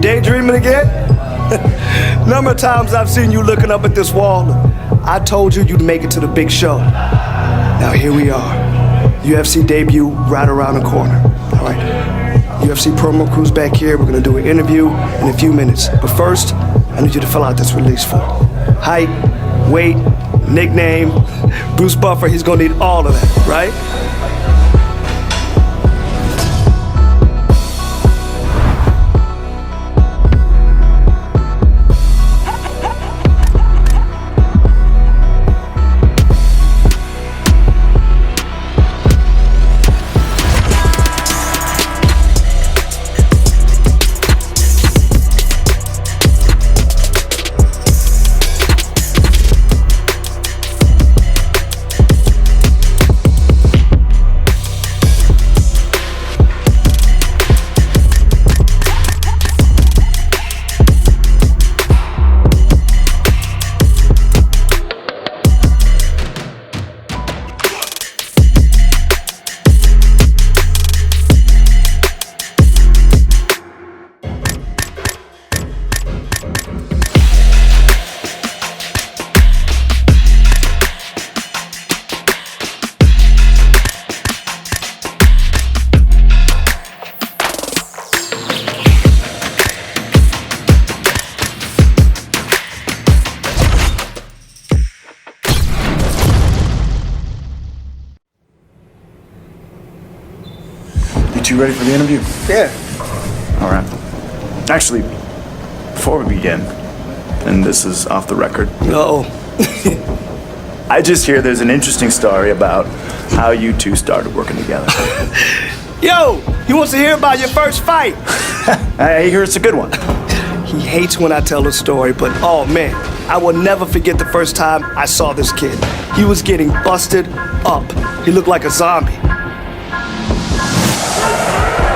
Daydreaming again? Number of times I've seen you looking up at this wall. I told you you'd make it to the big show. Now here we are. UFC debut right around the corner. All right. UFC promo crew's back here. We're gonna do an interview in a few minutes. But first, I need you to fill out this release form. Height, weight, nickname. Bruce Buffer, he's gonna need all of that, right? You ready for the interview? Yeah. All right. Actually, before we begin, and this is off the record. No. I just hear there's an interesting story about how you two started working together. Yo, he wants to hear about your first fight. I hear it's a good one. He hates when I tell the story, but oh man, I will never forget the first time I saw this kid. He was getting busted up. He looked like a zombie.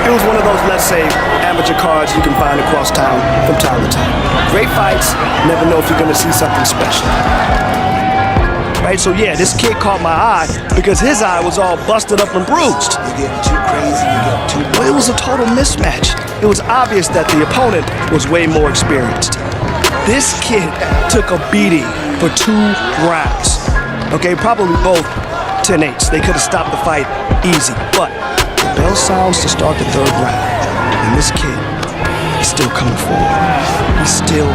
It was one of those, let's say, amateur cards you can find across town from time to time. Great fights, never know if you're gonna see something special. Right, so yeah, this kid caught my eye because his eye was all busted up and bruised. You're getting too crazy, you get too... But it was a total mismatch. It was obvious that the opponent was way more experienced. This kid took a beating for 2 rounds. Okay, probably both 10-8s. They could have stopped the fight easy, but the bell sounds to start the 3rd round. And this kid, he's still coming forward. He's still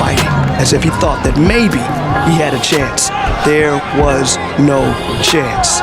fighting, as if he thought that maybe he had a chance. There was no chance.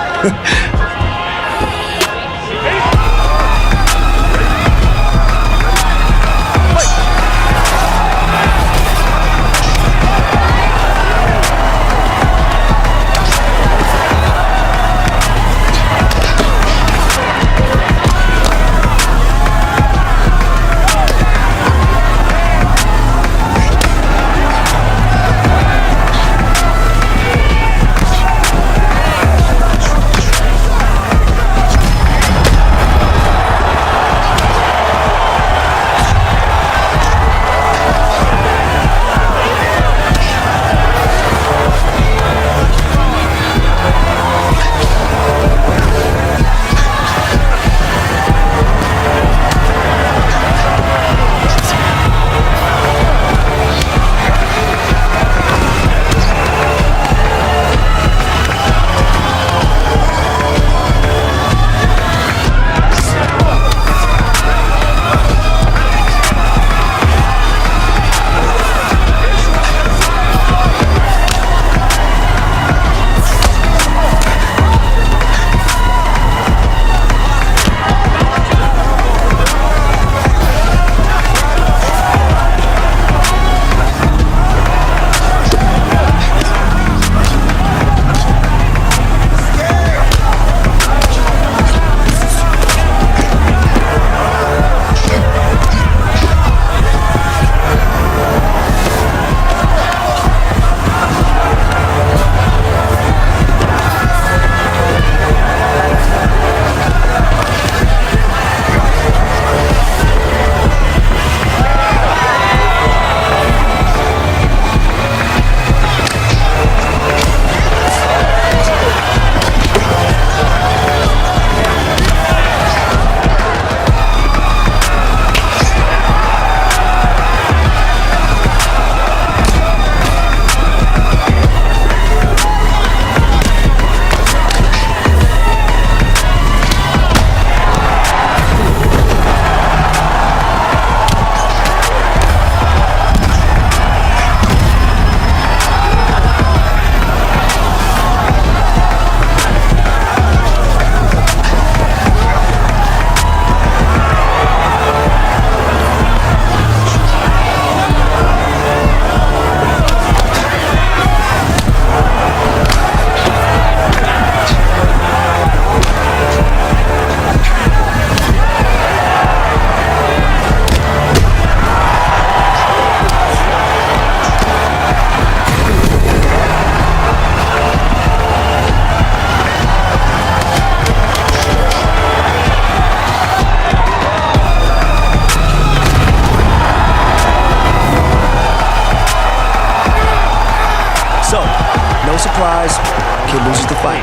dies, kid loses the fight.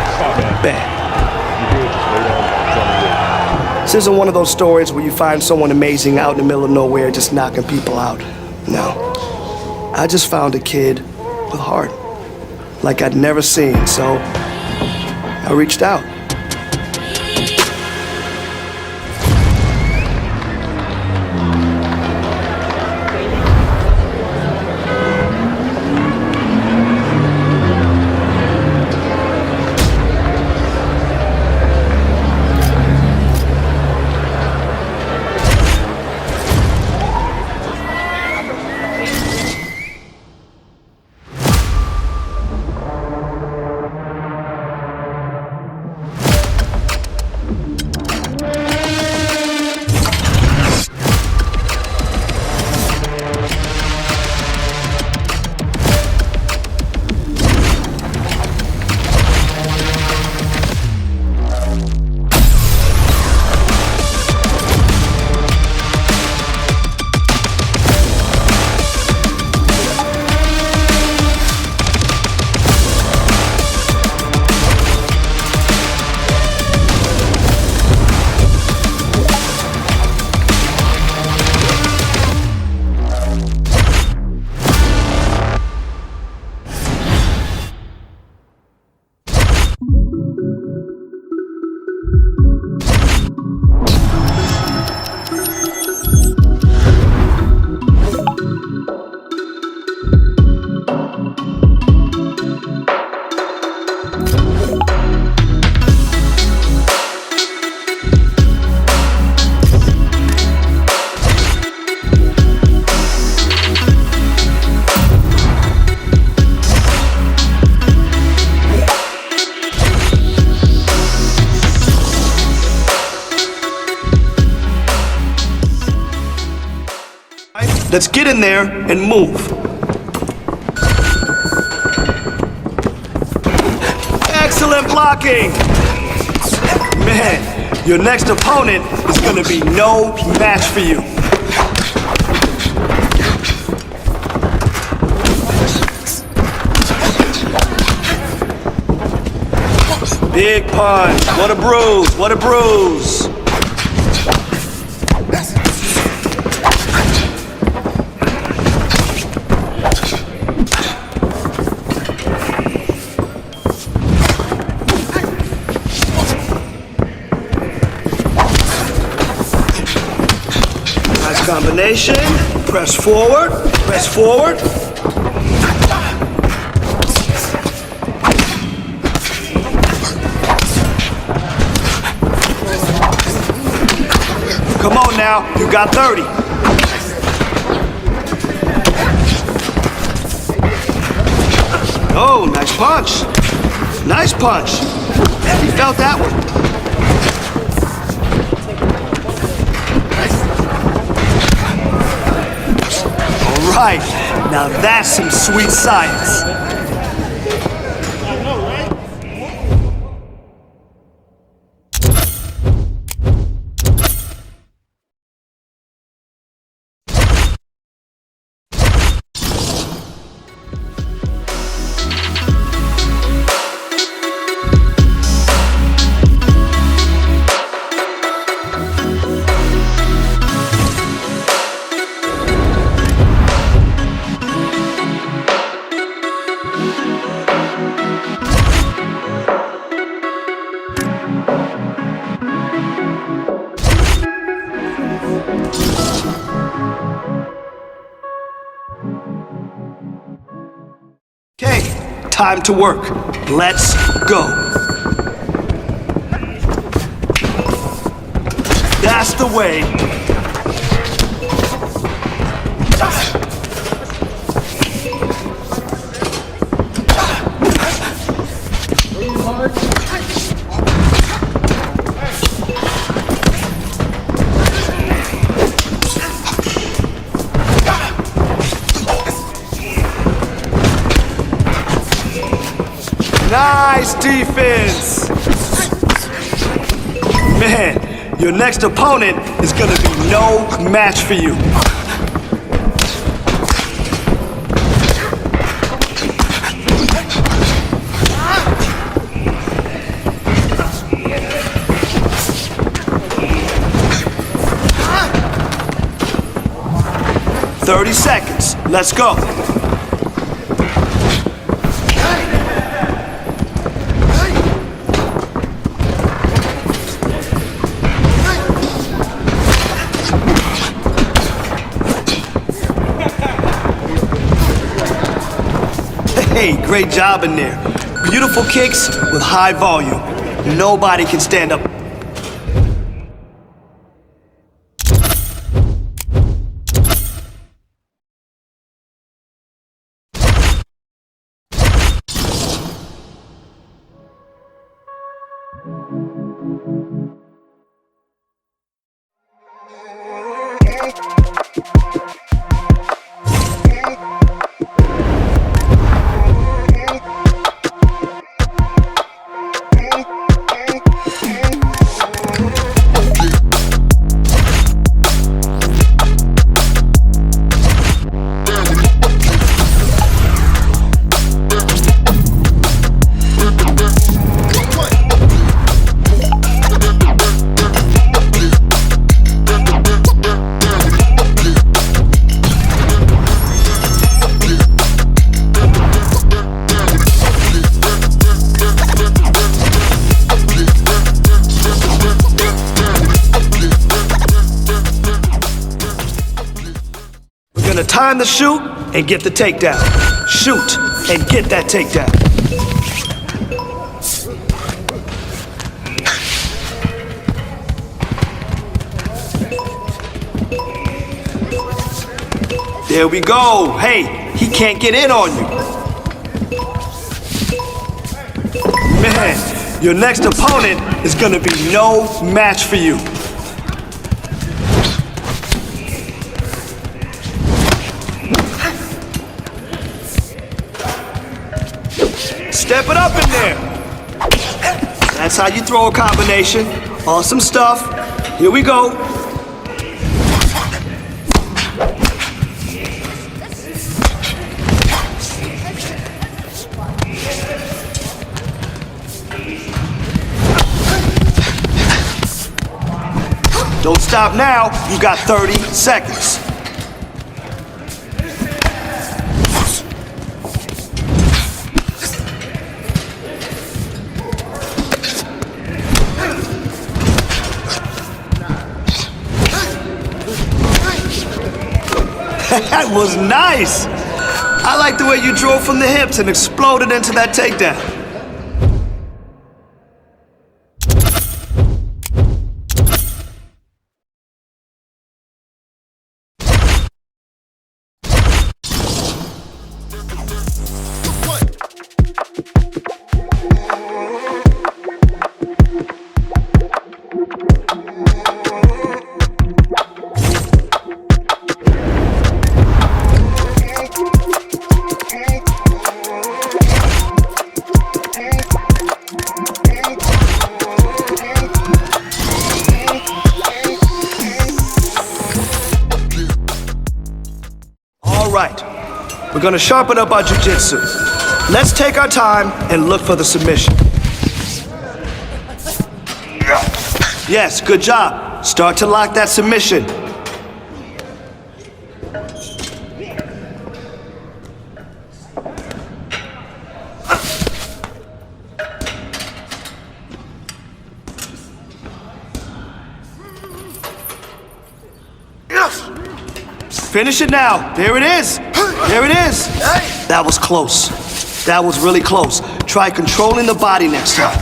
Bad. This isn't one of those stories where you find someone amazing out in the middle of nowhere just knocking people out. No. I just found a kid with heart, like I'd never seen, so I reached out. Let's get in there and move. Excellent blocking. Man, your next opponent is gonna be no match for you. Big punch. What a bruise. What a bruise. Combination, press forward, press forward. Come on now, you got 30. Oh, nice punch. Nice punch. He felt that one. Right, now that's some sweet science. Okay, time to work. Let's go. That's the way. Nice defense! Man, your next opponent is gonna be no match for you. 30 seconds. Let's go. Hey, great job in there. Beautiful kicks with high volume. Nobody can stand up. Time to shoot and get the takedown. Shoot and get that takedown. There we go. Hey, he can't get in on you. Man, your next opponent is gonna be no match for you. Step it up in there. That's how you throw a combination. Awesome stuff. Here we go. Don't stop now. You got 30 seconds. That was nice. I like the way you drove from the hips and exploded into that takedown. Right. We're gonna sharpen up our jiu-jitsu. Let's take our time and look for the submission. Yes, good job. Start to lock that submission. Finish it now. There it is. There it is. That was close. That was really close. Try controlling the body next time.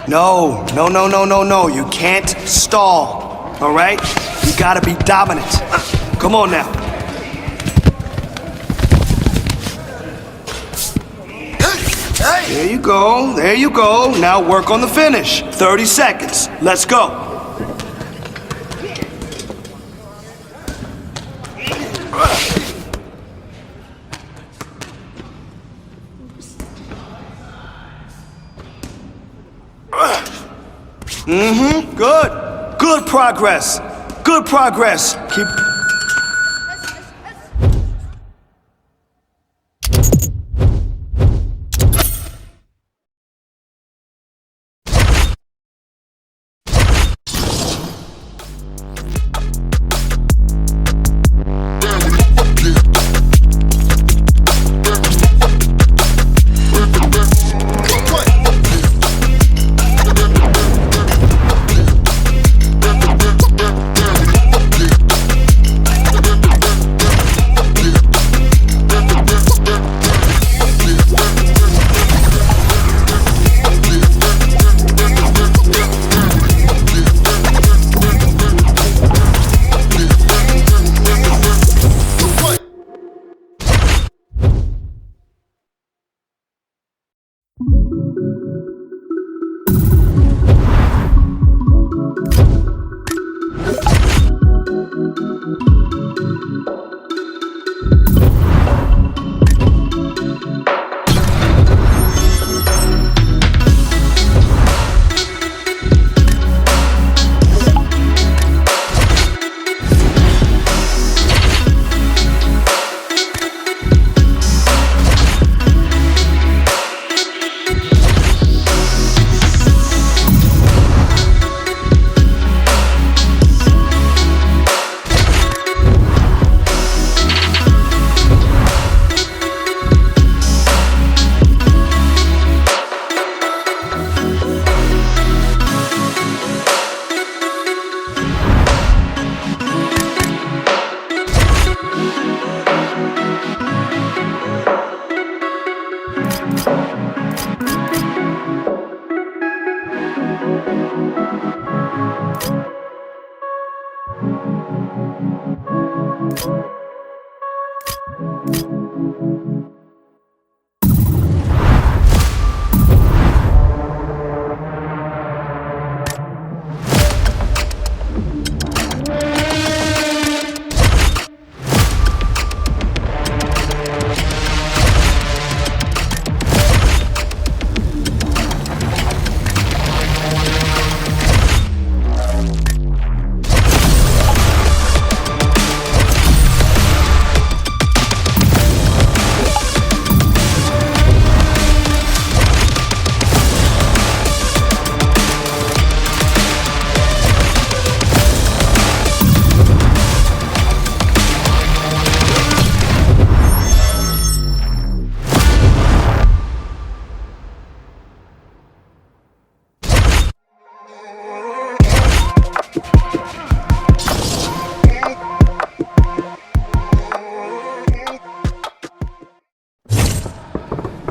No, no, no, no, no, no. You can't stall. All right? You gotta be dominant. Come on now. There you go. There you go. Now work on the finish. 30 seconds. Let's go. Good. Good progress. Good progress. Keep...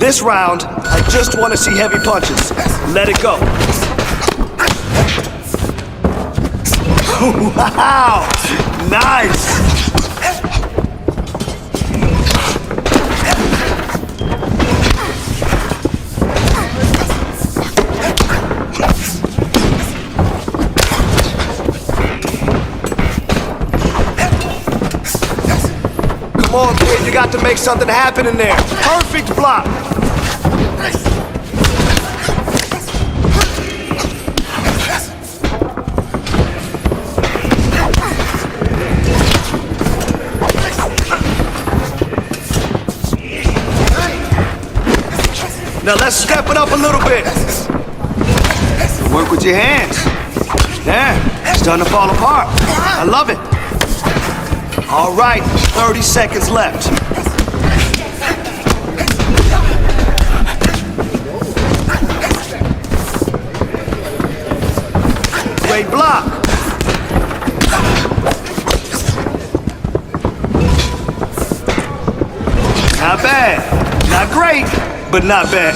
this round, I just want to see heavy punches. Let it go. Wow! Nice! Come on, kid, you got to make something happen in there. Perfect block. Now let's step it up a little bit. Work with your hands. Damn, it's starting to fall apart. I love it. All right, 30 seconds left. Great block. Not bad. Not great, but not bad.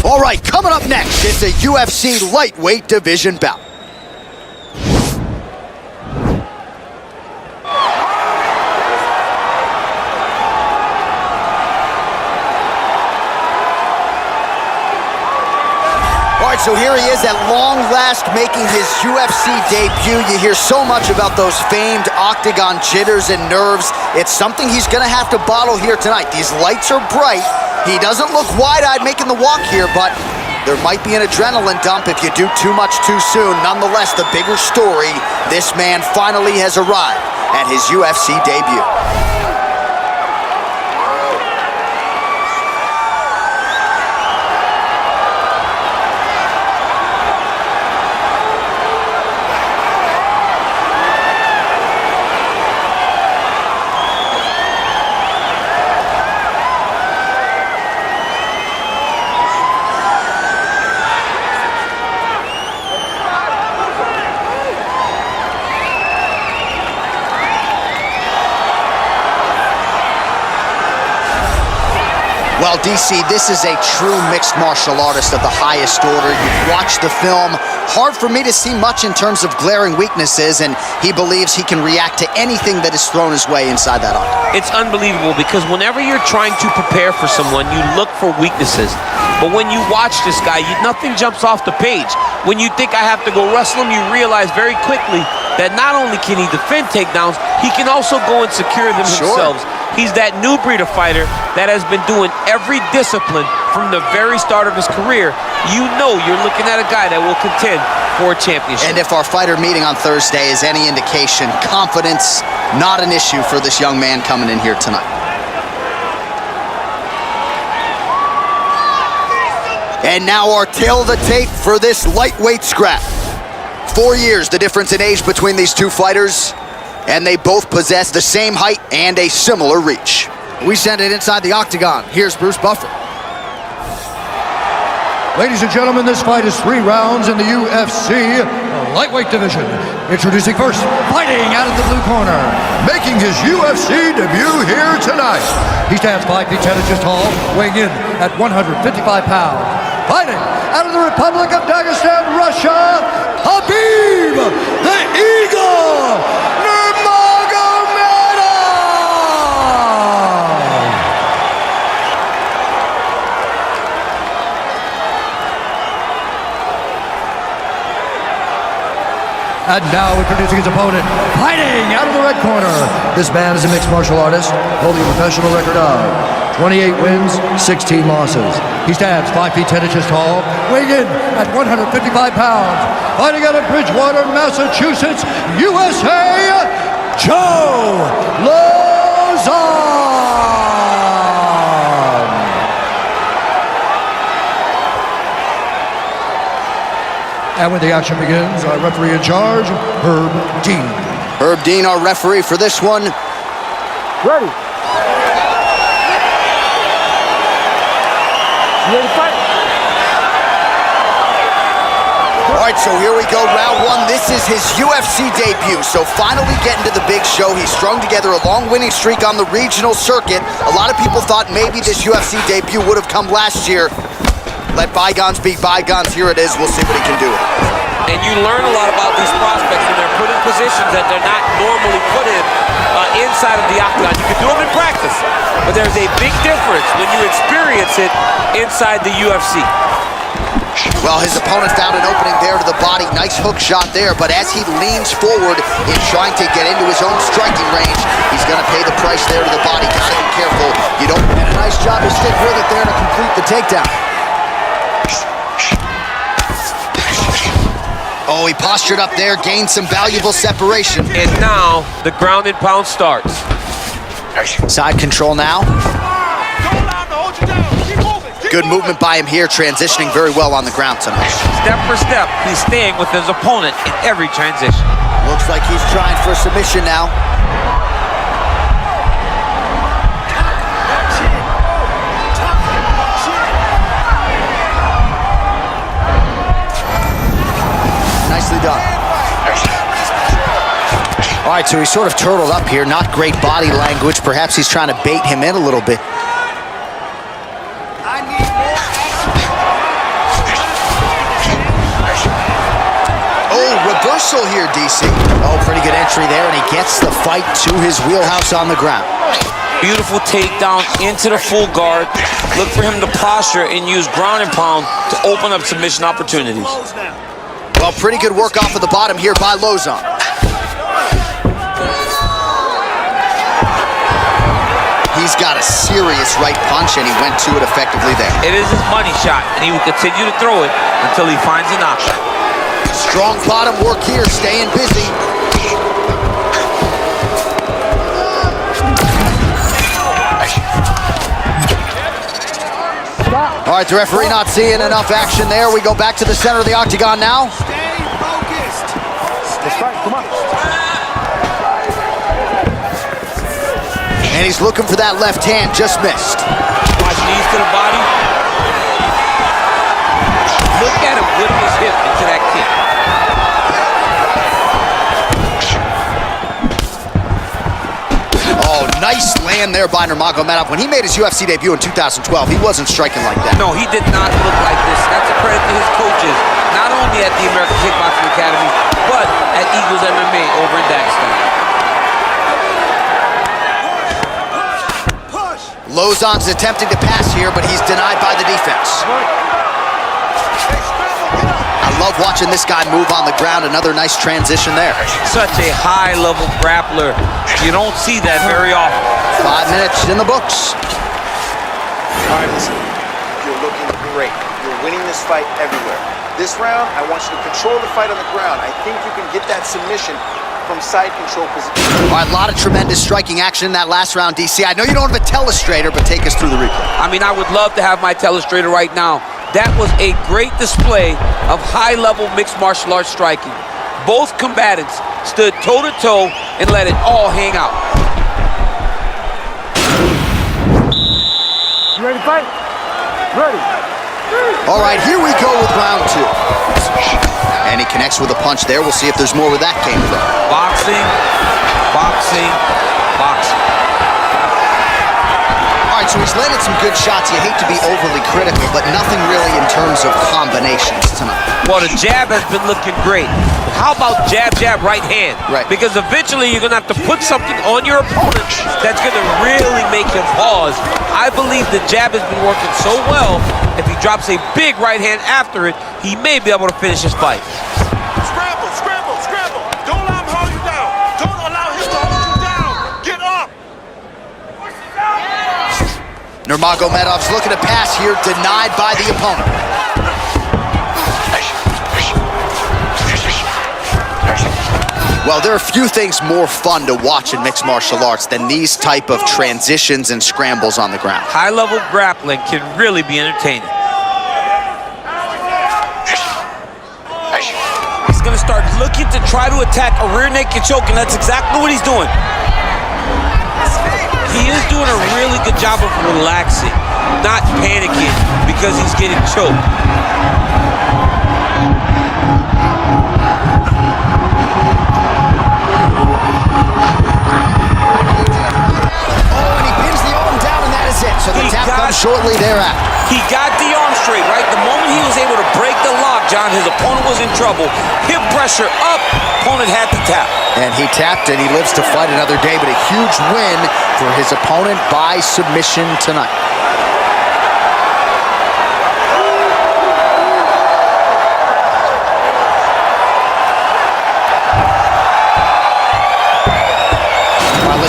All right, coming up next, it's a UFC lightweight division bout. All right, so here he is at long last making his UFC debut. You hear so much about those famed octagon jitters and nerves. It's something he's gonna have to bottle here tonight. These lights are bright. He doesn't look wide-eyed making the walk here, but there might be an adrenaline dump if you do too much too soon. Nonetheless, the bigger story, this man finally has arrived at his UFC debut. Well, DC, this is a true mixed martial artist of the highest order. You've watched the film. Hard for me to see much in terms of glaring weaknesses, and he believes he can react to anything that is thrown his way inside that octagon. It's unbelievable because whenever you're trying to prepare for someone, you look for weaknesses. But when you watch this guy, nothing jumps off the page. When you think I have to go wrestle him, you realize very quickly that not only can he defend takedowns, he can also go and secure them himself. He's that new breed of fighter that has been doing every discipline from the very start of his career. You know you're looking at a guy that will contend for a championship. And if our fighter meeting on Thursday is any indication, confidence not an issue for this young man coming in here tonight. And now our tail of the tape for this lightweight scrap. 4 years the difference in age between these two fighters, and they both possess the same height and a similar reach. We send it inside the octagon. Here's Bruce Buffer. Ladies and gentlemen, this fight is 3 rounds in the UFC lightweight division. Introducing first, fighting out of the blue corner, making his UFC debut here tonight. He stands 5 feet 10 inches tall, weighing in at 155 pounds. Fighting out of the Republic of Dagestan, Russia, Khabib, the Eagle, Nurmagomedov! And now introducing his opponent, fighting out of the red corner. This man is a mixed martial artist, holding a professional record of 28 wins, 16 losses. He stands 5 feet 10 inches tall, weighing in at 155 pounds. Fighting out of Bridgewater, Massachusetts, USA, Joe Lozon! And when the action begins, our referee in charge, Herb Dean. Herb Dean, our referee for this one. Ready. You ready to fight? All right, so here we go, round 1. This is his UFC debut, so finally getting to the big show. He strung together a long winning streak on the regional circuit. A lot of people thought maybe this UFC debut would have come last year. Let bygones be bygones. Here it is. We'll see what he can do. And you learn a lot about these prospects when they're put in positions that they're not normally put in inside of the octagon. You can do them in practice, but there's a big difference when you experience it inside the UFC. Well, his opponent found an opening there to the body. Nice hook shot there, but as he leans forward in trying to get into his own striking range, he's going to pay the price there to the body. Got to be careful. You don't. And a nice job to stick with it there to complete the takedown. Oh, he postured up there, gained some valuable separation. And now the ground and pound starts. Side control now. Good movement by him here, transitioning very well on the ground tonight. Step for step, he's staying with his opponent in every transition. Looks like he's trying for a submission now. Nicely done. All right, so he's sort of turtled up here. Not great body language. Perhaps he's trying to bait him in a little bit. Oh, reversal here, DC. Oh, pretty good entry there, and he gets the fight to his wheelhouse on the ground. Beautiful takedown into the full guard. Look for him to posture and use ground and pound to open up submission opportunities. Well, pretty good work off of the bottom here by Lozon. He's got a serious right punch, and he went to it effectively there. It is his money shot, and he will continue to throw it until he finds an option. Strong bottom work here, staying busy. All right, the referee not seeing enough action there. We go back to the center of the octagon now. Stay focused. Let's fight. Come on. And he's looking for that left hand, just missed. Watch knees to the body. Look at him whip his hip into that kick. Oh, Nice land there by Nurmagomedov. When he made his UFC debut in 2012, he wasn't striking like that. No, he did not look like this. That's a credit to his coaches, not only at the American Kickboxing Academy, but at Eagles MMA over in Dagestan. Lozon's attempting to pass here, but he's denied by the defense. I love watching this guy move on the ground. Another nice transition there. Such a high-level grappler. You don't see that very often. 5 minutes in the books. All right, listen. You're looking great. You're winning this fight everywhere. This round, I want you to control the fight on the ground. I think you can get that submission from side control position. All right, a lot of tremendous striking action in that last round, DC. I know you don't have a telestrator, but take us through the replay. I mean, I would love to have my telestrator right now. That was a great display of high-level mixed martial arts striking. Both combatants stood toe-to-toe and let it all hang out. You ready to fight? Ready. All right, here we go with round 2. And he connects with a punch there. We'll see if there's more where that came from. Boxing, boxing, boxing. All right, so he's landed some good shots. You hate to be overly critical, but nothing really in terms of combinations tonight. Well, the jab has been looking great. How about jab, jab, right hand? Right. Because eventually you're going to have to put something on your opponent that's going to really make him pause. I believe the jab has been working so well, if he drops a big right hand after it, he may be able to finish his fight. Scramble, scramble, scramble. Don't allow him to hold you down. Don't allow him to hold you down. Get up. Nurmagomedov's looking to pass here, denied by the opponent. Well, there are few things more fun to watch in mixed martial arts than these type of transitions and scrambles on the ground. High-level grappling can really be entertaining. He's going to start looking to try to attack a rear naked choke, and that's exactly what he's doing. He is doing a really good job of relaxing, not panicking because he's getting choked. So the tap comes shortly thereafter. He got the arm straight, right? The moment he was able to break the lock, John, his opponent was in trouble. Hip pressure up, opponent had to tap. And he tapped and he lives to fight another day, but a huge win for his opponent by submission tonight.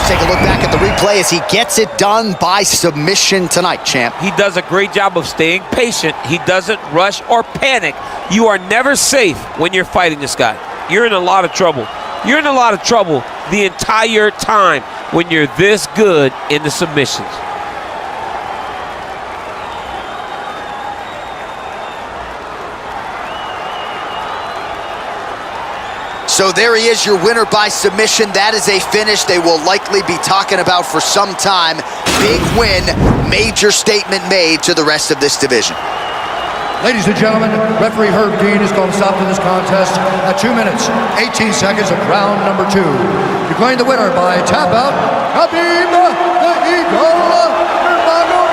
Take a look back at the replay as he gets it done by submission tonight, champ. He does a great job of staying patient. He doesn't rush or panic. You are never safe when you're fighting this guy. You're in a lot of trouble. You're in a lot of trouble the entire time when you're this good in the submissions. So there he is, your winner by submission. That is a finish they will likely be talking about for some time. Big win, major statement made to the rest of this division. Ladies and gentlemen, referee Herb Dean has called a stop to this contest at 2 minutes, 18 seconds of round number 2. Declaring the winner by tap out, Khabib the Eagle Nurmagomedov.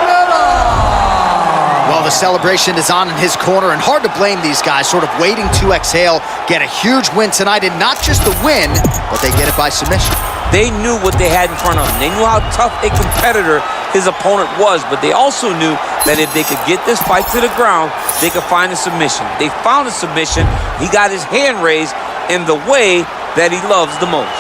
Well, the celebration is on in his corner, and hard to blame these guys, sort of waiting to exhale, get a huge win tonight, and not just the win, but they get it by submission. They knew what they had in front of them. They knew how tough a competitor his opponent was, but they also knew that if they could get this fight to the ground, they could find a submission. They found a submission. He got his hand raised in the way that he loves the most.